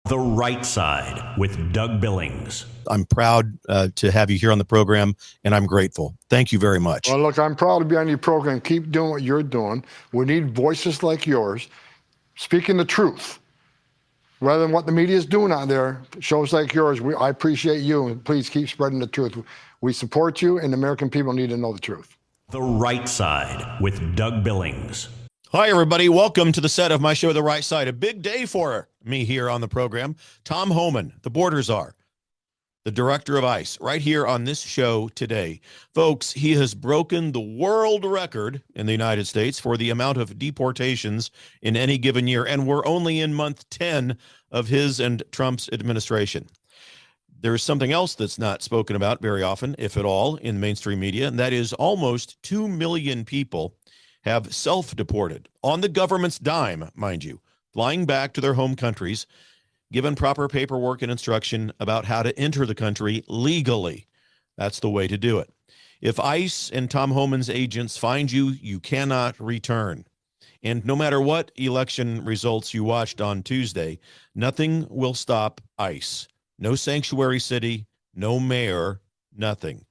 The Right Side with Doug Billings. I'm proud to have you here on the program, and I'm grateful. Thank you very much. Well, look, I'm proud to be on your program. Keep doing what you're doing. We need voices like yours speaking the truth rather than what the media is doing out there. Shows like yours, I appreciate you, and please keep spreading the truth. We support you, and the American people need to know the truth. The Right Side with Doug Billings. Hi, everybody. Welcome to the set of my show, The Right Side. A big day for me here on the program. Tom Homan, the border czar, the director of ICE, right here on this show today. Folks, he has broken the world record in the United States for the amount of deportations in any given year, and we're only in month 10 of his and Trump's administration. There's something else that's not spoken about very often, if at all, in mainstream media, and that is almost 2 million people have self-deported on the government's dime, mind you, flying back to their home countries, given proper paperwork and instruction about how to enter the country legally. That's the way to do it. If ICE and Tom Homan's agents find you, you cannot return. And no matter what election results you watched on Tuesday, nothing will stop ICE. No sanctuary city, no mayor, nothing.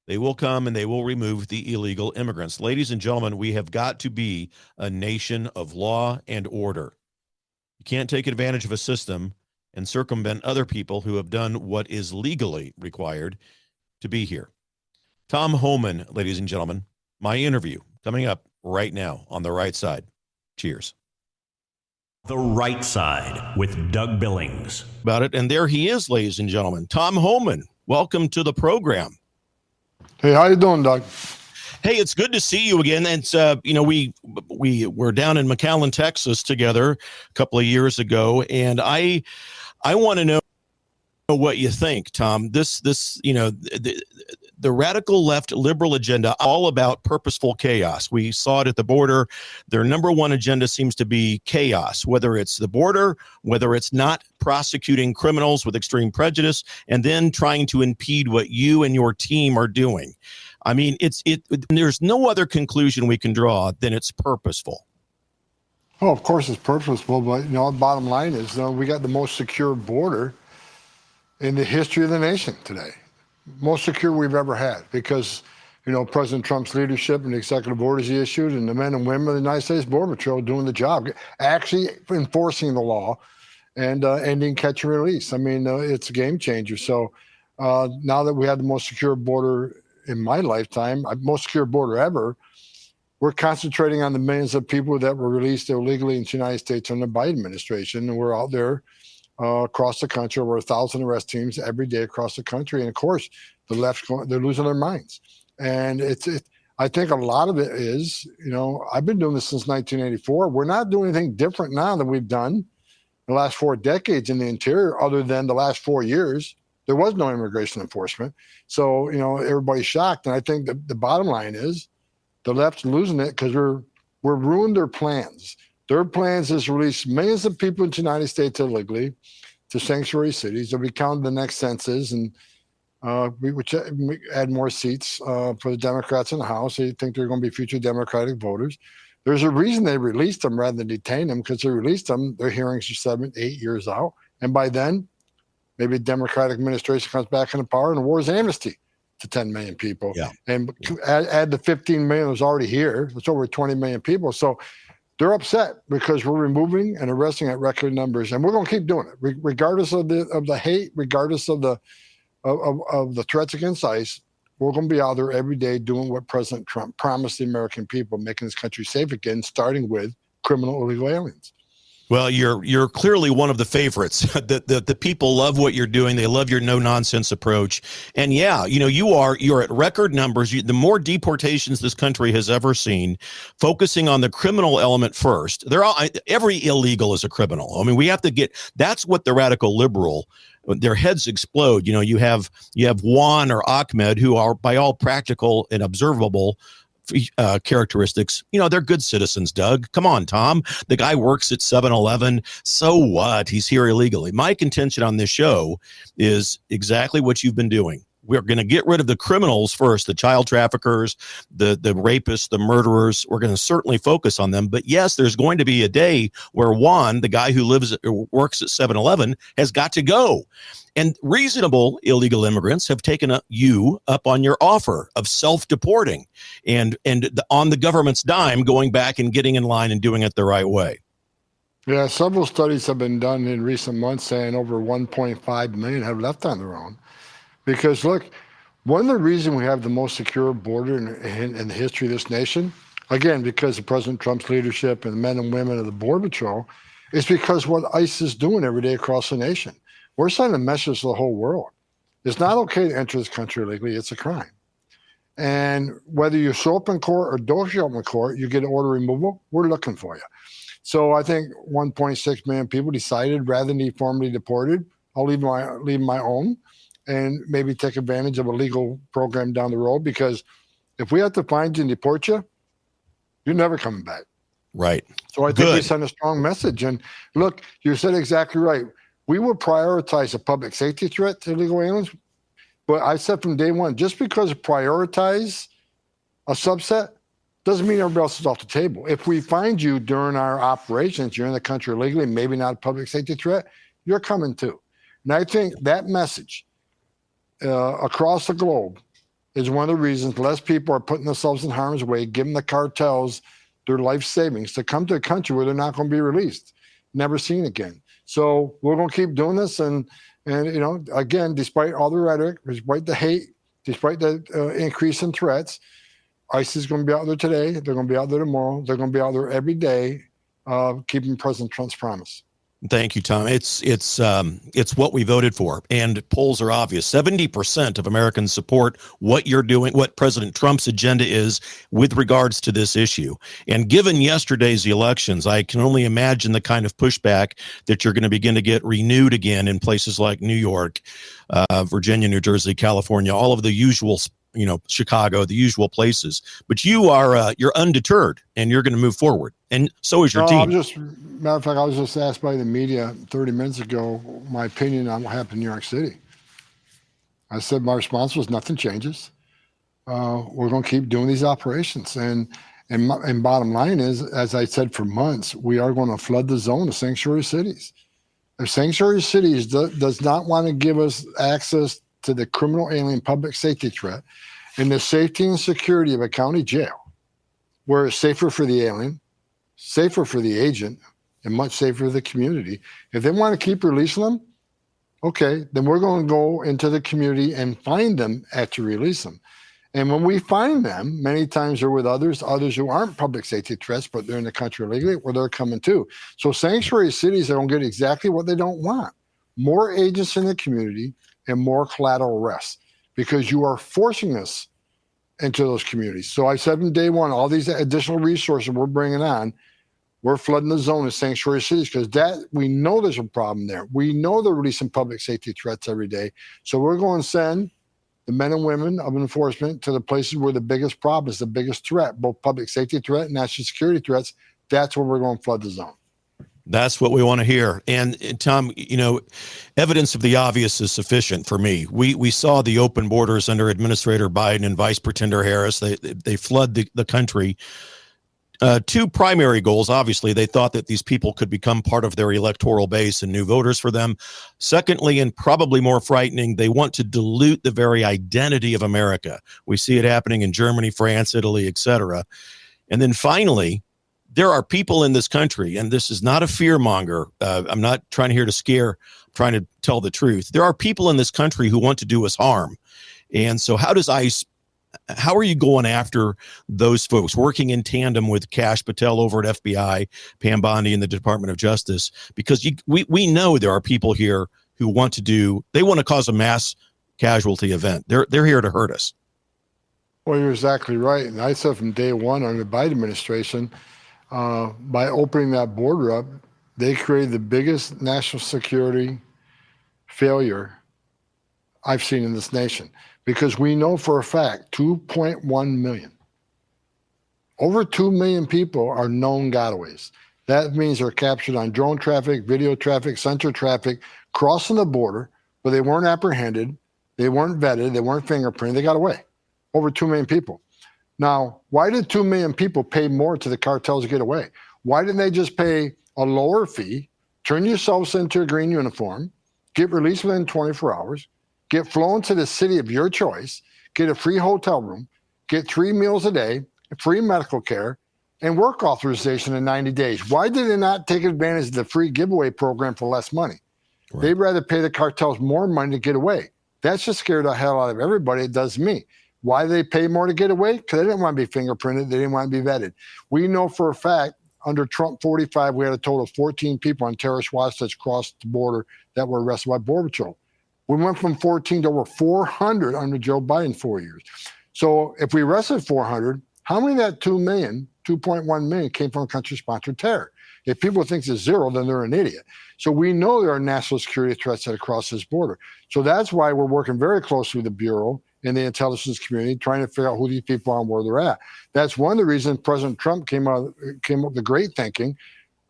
They will come and they will remove the illegal immigrants. Ladies and gentlemen, we have got to be a nation of law and order. You can't take advantage of a system and circumvent other people who have done what is legally required to be here. Tom Homan, ladies and gentlemen, my interview coming up right now on The Right Side. Cheers. The Right Side with Doug Billings. About it, and there he is, ladies and gentlemen. Tom Homan, welcome to the program. Hey, how you doing, Doug? Hey, it's good to see you again. And we were down in McAllen, Texas together a couple of years ago, and I want to know what you think, Tom. The radical left liberal agenda, all about purposeful chaos. We saw it at the border. Their number one agenda seems to be chaos, whether it's the border, whether it's not prosecuting criminals with extreme prejudice, and then trying to impede what you and your team are doing. I mean, there's no other conclusion we can draw than it's purposeful. Oh, of course it's purposeful, but the bottom line is we got the most secure border in the history of the nation today. Most secure we've ever had because, President Trump's leadership and the executive orders he issued and the men and women of the United States Border Patrol doing the job, actually enforcing the law and ending catch and release. I mean, it's a game changer. So now that we have the most secure border in my lifetime, most secure border ever, we're concentrating on the millions of people that were released illegally in the United States under the Biden administration. And we're out there across the country, over 1,000 arrest teams every day across the country. And of course, the left's they're losing their minds. And I think a lot of it is, I've been doing this since 1984. We're not doing anything different now than we've done the last 4 decades in the interior, other than the last 4 years. There was no immigration enforcement. So, everybody's shocked. And I think the bottom line is the left's losing it because we're ruined their plans. Their plans is to release millions of people into the United States illegally to sanctuary cities. They'll be counted the next census, and we add more seats for the Democrats in the House. They think they're going to be future Democratic voters. There's a reason they released them rather than detain them, because they released them. Their hearings are 7-8 years out. And by then, maybe the Democratic administration comes back into power and awards amnesty to 10 million people. Yeah. And add the 15 million that's already here. It's over 20 million people. So they're upset because we're removing and arresting at record numbers, and we're going to keep doing it, regardless of the hate, regardless of the threats against ICE. We're going to be out there every day doing what President Trump promised the American people, making this country safe again, starting with criminal illegal aliens. Well, you're clearly one of the favorites. The people love what you're doing. They love your no nonsense approach. And yeah, you're at record numbers. The more deportations this country has ever seen, focusing on the criminal element first. Every illegal is a criminal. I mean, we have to that's what the radical liberal, their heads explode. You have Juan or Ahmed, who are by all practical and observable characteristics, they're good citizens. Doug, come on, Tom. The guy works at 7-Eleven. So what? He's here illegally. My contention on this show is exactly what you've been doing. we're going to get rid of the criminals first, the child traffickers, the rapists, the murderers. We're going to certainly focus on them. But yes, there's going to be a day where Juan, the guy who works at 7-Eleven, has got to go. And reasonable illegal immigrants have taken you up on your offer of self-deporting and on the government's dime, going back and getting in line and doing it the right way. Yeah, several studies have been done in recent months saying over 1.5 million have left on their own. Because look, one of the reasons we have the most secure border in the history of this nation, again, because of President Trump's leadership and the men and women of the Border Patrol, is because what ICE is doing every day across the nation. We're sending a message to the whole world. It's not okay to enter this country illegally. It's a crime. And whether you show up in court or don't show up in court, you get an order removal, we're looking for you. So I think 1.6 million people decided rather than be formally deported, I'll leave my own and maybe take advantage of a legal program down the road, because if we have to find you and deport you, you're never coming back. Right. So I think we send a strong message. And look, you said exactly right. We will prioritize a public safety threat to illegal aliens. But I said from day one, just because we prioritize a subset doesn't mean everybody else is off the table. If we find you during our operations, you're in the country illegally, maybe not a public safety threat, you're coming too. And I think that message across the globe is one of the reasons less people are putting themselves in harm's way, giving the cartels their life savings to come to a country where they're not going to be released, never seen again. So we're going to keep doing this. And you know, again, despite all the rhetoric, despite the hate, despite the increase in threats, ICE is going to be out there today. They're going to be out there tomorrow. They're going to be out there every day, keeping President Trump's promise. Thank you, Tom. It's what we voted for, and polls are obvious. 70% of Americans support what you're doing, what President Trump's agenda is with regards to this issue. And given yesterday's elections, I can only imagine the kind of pushback that you're going to begin to get renewed again in places like New York, Virginia, New Jersey, California, all of the usual, you know, Chicago, the usual places. But you are you're undeterred, and you're going to move forward, and so is your team. Matter of fact, I was just asked by the media 30 minutes ago my opinion on what happened in New York City. I said my response was nothing changes. We're going to keep doing these operations, and bottom line is, as I said for months, we are going to flood the zone of sanctuary cities. If sanctuary cities does not want to give us access to the criminal alien public safety threat and the safety and security of a county jail, where it's safer for the alien, safer for the agent, and much safer for the community. If they want to keep releasing them, okay, then we're going to go into the community and find them after release them. And when we find them, many times they're with others who aren't public safety threats, but they're in the country illegally, where they're coming too. So sanctuary cities are going to get exactly what they don't want: more agents in the community and more collateral arrests, because you are forcing us into those communities. So I said from day one, all these additional resources we're bringing on, we're flooding the zone of sanctuary cities, because that, we know there's a problem there. We know they're releasing public safety threats every day. So we're going to send the men and women of enforcement to the places where the biggest problem is, the biggest threat, both public safety threat and national security threats. That's where we're going to flood the zone. That's what we want to hear. And Tom, you know, evidence of the obvious is sufficient for me. We saw the open borders under Administrator Biden and Vice Pretender Harris. They flood the country. Two primary goals. Obviously, they thought that these people could become part of their electoral base and new voters for them. Secondly, and probably more frightening, they want to dilute the very identity of America. We see it happening in Germany, France, Italy, etc. And then finally, there are people in this country, and this is not a fear monger. I'm not trying here to scare, I'm trying to tell the truth. There are people in this country who want to do us harm. And so how are you going after those folks, working in tandem with Kash Patel over at FBI, Pam Bondi in the Department of Justice? Because we know there are people here who want to cause a mass casualty event. They're here to hurt us. Well, you're exactly right. And I said from day one under the Biden administration, by opening that border up, they created the biggest national security failure I've seen in this nation. Because we know for a fact 2.1 million, over 2 million people are known gotaways. That means they're captured on drone traffic, video traffic, sensor traffic, crossing the border, but they weren't apprehended. They weren't vetted. They weren't fingerprinted. They got away. Over 2 million people. Now, why did 2 million people pay more to the cartels to get away? Why didn't they just pay a lower fee, turn yourselves into a green uniform, get released within 24 hours, get flown to the city of your choice, get a free hotel room, get 3 meals a day, free medical care, and work authorization in 90 days? Why did they not take advantage of the free giveaway program for less money? Right. They'd rather pay the cartels more money to get away. That should scare the hell out of everybody. It does me. Why do they pay more to get away? Because they didn't want to be fingerprinted. They didn't want to be vetted. We know for a fact under Trump 45, we had a total of 14 people on terrorist watch that's crossed the border that were arrested by Border Patrol. We went from 14 to over 400 under Joe Biden 4 years. So if we arrested 400, how many of that 2 million, 2.1 million came from country-sponsored terror? If people think it's zero, then they're an idiot. So we know there are national security threats that cross this border. So that's why we're working very closely with the Bureau and the intelligence community, trying to figure out who these people are and where they're at. That's one of the reasons President Trump came up with great thinking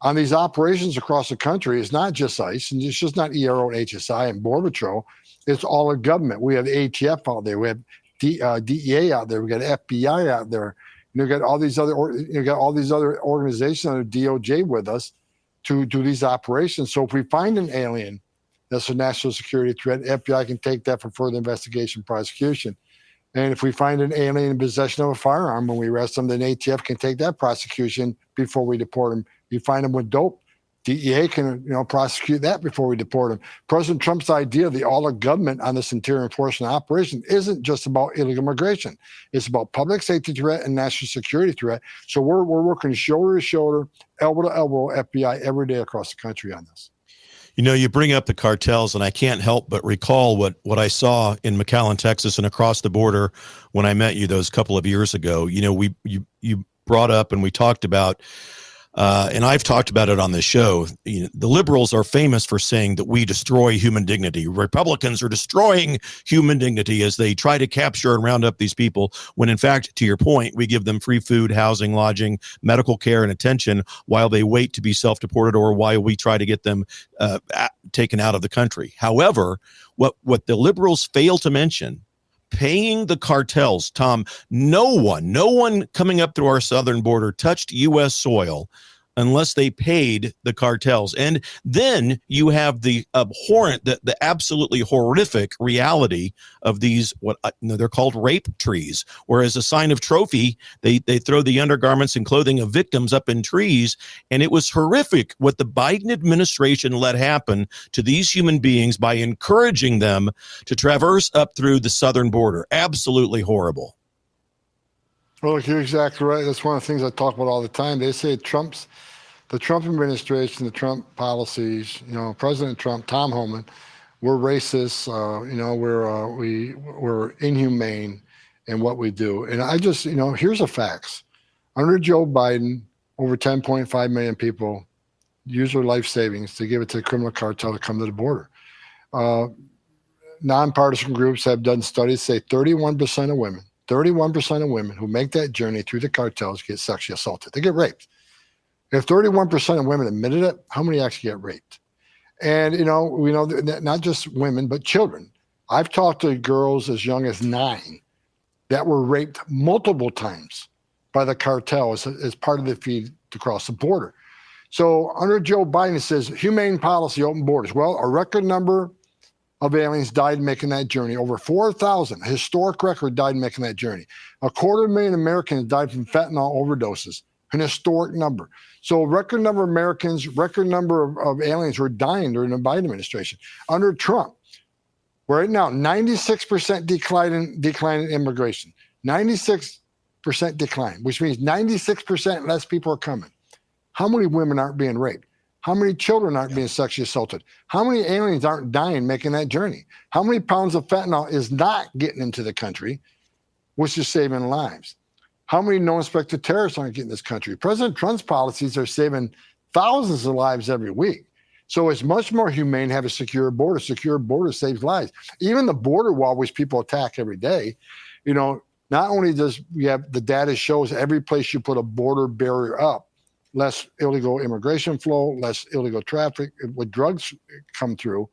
on these operations across the country. It's not just ICE, and it's just not ERO and HSI and Border Patrol. It's all of government. We have ATF out there. We have DEA out there. We got FBI out there. You got all these other organizations under DOJ with us to do these operations. So if we find an alien that's a national security threat, FBI can take that for further investigation, prosecution. And if we find an alien in possession of a firearm when we arrest them, then ATF can take that prosecution before we deport them. You find them with dope, DEA can prosecute that before we deport them. President Trump's idea of the all of government on this interior enforcement operation isn't just about illegal immigration. It's about public safety threat and national security threat. So we're working shoulder to shoulder, elbow to elbow, FBI every day across the country on this. You bring up the cartels, and I can't help but recall what I saw in McAllen, Texas, and across the border when I met you those couple of years ago. You brought up and we talked about, and I've talked about it on this show. The liberals are famous for saying that we destroy human dignity. Republicans are destroying human dignity as they try to capture and round up these people, when in fact, to your point, we give them free food, housing, lodging, medical care, and attention while they wait to be self-deported or while we try to get them taken out of the country. However, what the liberals fail to mention, paying the cartels, Tom, no one coming up through our southern border touched U.S. soil unless they paid the cartels. And then you have the abhorrent, the absolutely horrific reality of these, what they're called rape trees, where as a sign of trophy, they throw the undergarments and clothing of victims up in trees. And it was horrific what the Biden administration let happen to these human beings by encouraging them to traverse up through the southern border. Absolutely horrible. Well, look, you're exactly right. That's one of the things I talk about all the time. They say the Trump administration, the Trump policies, President Trump, Tom Homan, we're racist. We're inhumane in what we do. And I just, here's the facts. Under Joe Biden, over 10.5 million people use their life savings to give it to the criminal cartel to come to the border. Nonpartisan groups have done studies say 31% of women who make that journey through the cartels get sexually assaulted. They get raped. If 31% of women admitted it, how many actually get raped? And, we know that not just women, but children. I've talked to girls as young as 9 that were raped multiple times by the cartel as part of the feed to cross the border. So under Joe Biden, it says humane policy, open borders. Well, a record number of aliens died making that journey. Over 4,000, a historic record, died making that journey. 250,000 Americans died from fentanyl overdoses, an historic number. So record number of Americans, record number of aliens were dying during the Biden administration. Under Trump, right now, 96% decline in immigration. 96% decline, which means 96% less people are coming. How many women aren't being raped? How many children aren't being sexually assaulted? How many aliens aren't dying making that journey? How many pounds of fentanyl is not getting into the country, which is saving lives? How many no-inspected terrorists aren't getting in this country? President Trump's policies are saving thousands of lives every week. So it's much more humane to have a secure border. Secure border saves lives. Even the border wall, which people attack every day, not only does we have the data shows every place you put a border barrier up, less illegal immigration flow, less illegal traffic with drugs come through.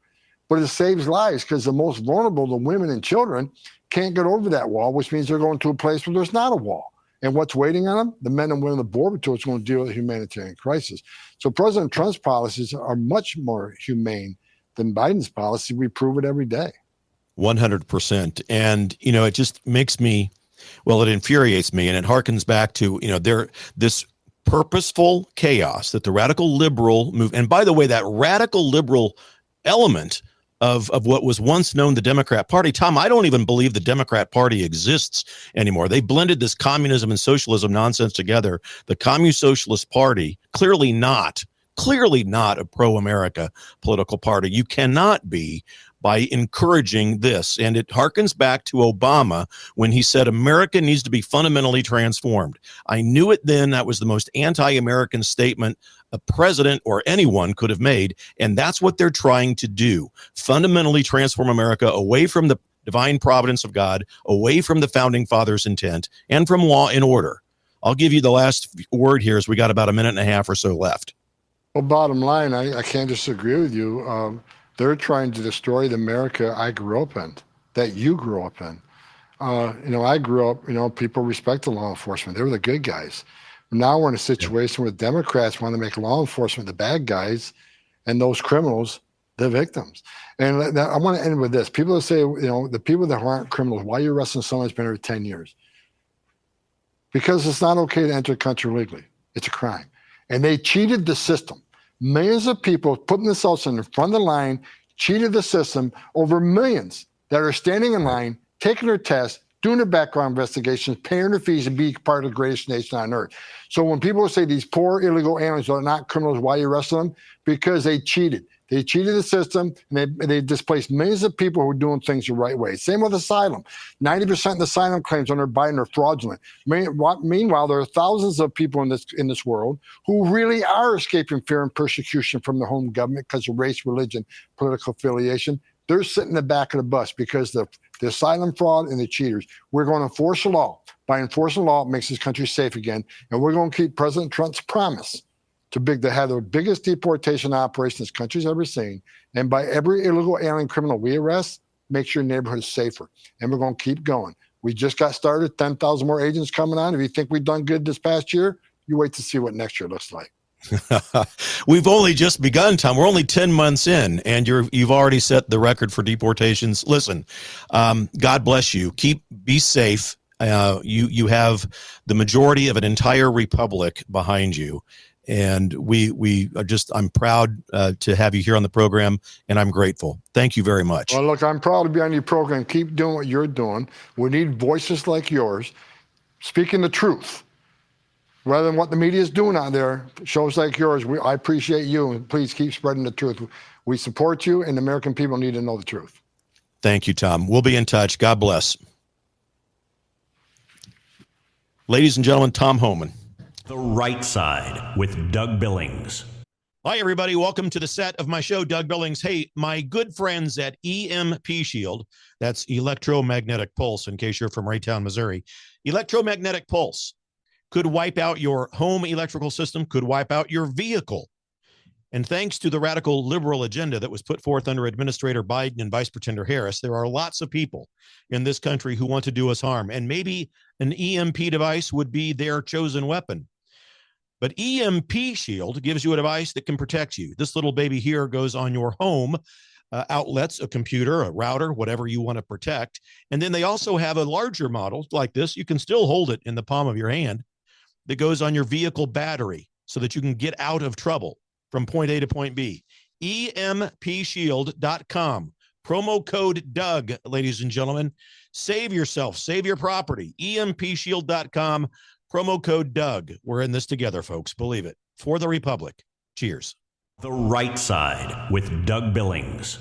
but it saves lives because the most vulnerable, the women and children, can't get over that wall, which means they're going to a place where there's not a wall. And what's waiting on them? The men and women of the Border Patrol is going to deal with a humanitarian crisis. So President Trump's policies are much more humane than Biden's policy. We prove it every day. 100%. And, it just makes me, it infuriates me. And it harkens back to, this purposeful chaos that the radical liberal move. And by the way, that radical liberal element of what was once known the Democrat Party, Tom, I don't even believe the Democrat Party exists anymore. They blended this communism and socialism nonsense together. The Communist Socialist Party, clearly not a pro-America political party. You cannot be by encouraging this. And it harkens back to Obama when he said America needs to be fundamentally transformed. I knew it then. That was the most anti-American statement a president or anyone could have made. And that's what they're trying to do. Fundamentally transform America away from the divine providence of God, away from the founding fathers' intent, and from law and order. I'll give you the last word here as we got about a minute and a half or so left. Well, bottom line, I can't disagree with you. They're trying to destroy the America I grew up in, that you grew up in. I grew up, people respected law enforcement. They were the good guys. Now we're in a situation where Democrats want to make law enforcement the bad guys and those criminals the victims. And I want to end with this. People that say, the people that aren't criminals, why are you arresting someone who's been here 10 years? Because it's not okay to enter a country legally. It's a crime. And they cheated the system. Millions of people putting themselves in the front of the line, cheated the system, over millions that are standing in line, taking their tests, doing their background investigations, paying their fees, and being part of the greatest nation on earth. So when people say these poor illegal aliens are not criminals, why are you arresting them? Because they cheated. They cheated the system, and they displaced millions of people who are doing things the right way. Same with asylum. 90% of the asylum claims under Biden are fraudulent. Meanwhile, there are thousands of people in this world who really are escaping fear and persecution from their home government because of race, religion, political affiliation. They're sitting in the back of the bus because the asylum fraud and the cheaters. We're going to enforce the law. By enforcing the law, it makes this country safe again. And we're going to keep President Trump's promise to have the biggest deportation operation this country's ever seen. And by every illegal alien criminal we arrest, makes your neighborhood safer. And we're going to keep going. We just got started, 10,000 more agents coming on. If you think we've done good this past year, you wait to see what next year looks like. We've only just begun, Tom. We're only 10 months in, and you've already set the record for deportations. Listen, God bless you. Be safe. You have the majority of an entire republic behind you. And we are I'm proud to have you here on the program, and I'm grateful. Thank you very much. Well, look, I'm proud to be on your program. Keep doing what you're doing. We need voices like yours speaking the truth rather than what the media is doing out there. Shows like yours, I appreciate you, and please keep spreading the truth. We support you, and the American people need to know the truth. Thank you, Tom. We'll be in touch. God bless. Ladies and gentlemen, Tom Homan. The Right Side with Doug Billings. Hi, everybody. Welcome to the set of my show, Doug Billings. Hey, my good friends at EMP Shield, that's electromagnetic pulse, in case you're from Raytown, Missouri. Electromagnetic pulse could wipe out your home electrical system, could wipe out your vehicle. And thanks to the radical liberal agenda that was put forth under Administrator Biden and Vice Pretender Harris, there are lots of people in this country who want to do us harm. And maybe an EMP device would be their chosen weapon. But EMP Shield gives you a device that can protect you. This little baby here goes on your home outlets, a computer, a router, whatever you want to protect. And then they also have a larger model like this. You can still hold it in the palm of your hand that goes on your vehicle battery so that you can get out of trouble from point A to point B. EMPshield.com. Promo code Doug, ladies and gentlemen. Save yourself. Save your property. EMPshield.com. Promo code Doug. We're in this together, folks. Believe it. For the Republic. Cheers. The Right Side with Doug Billings.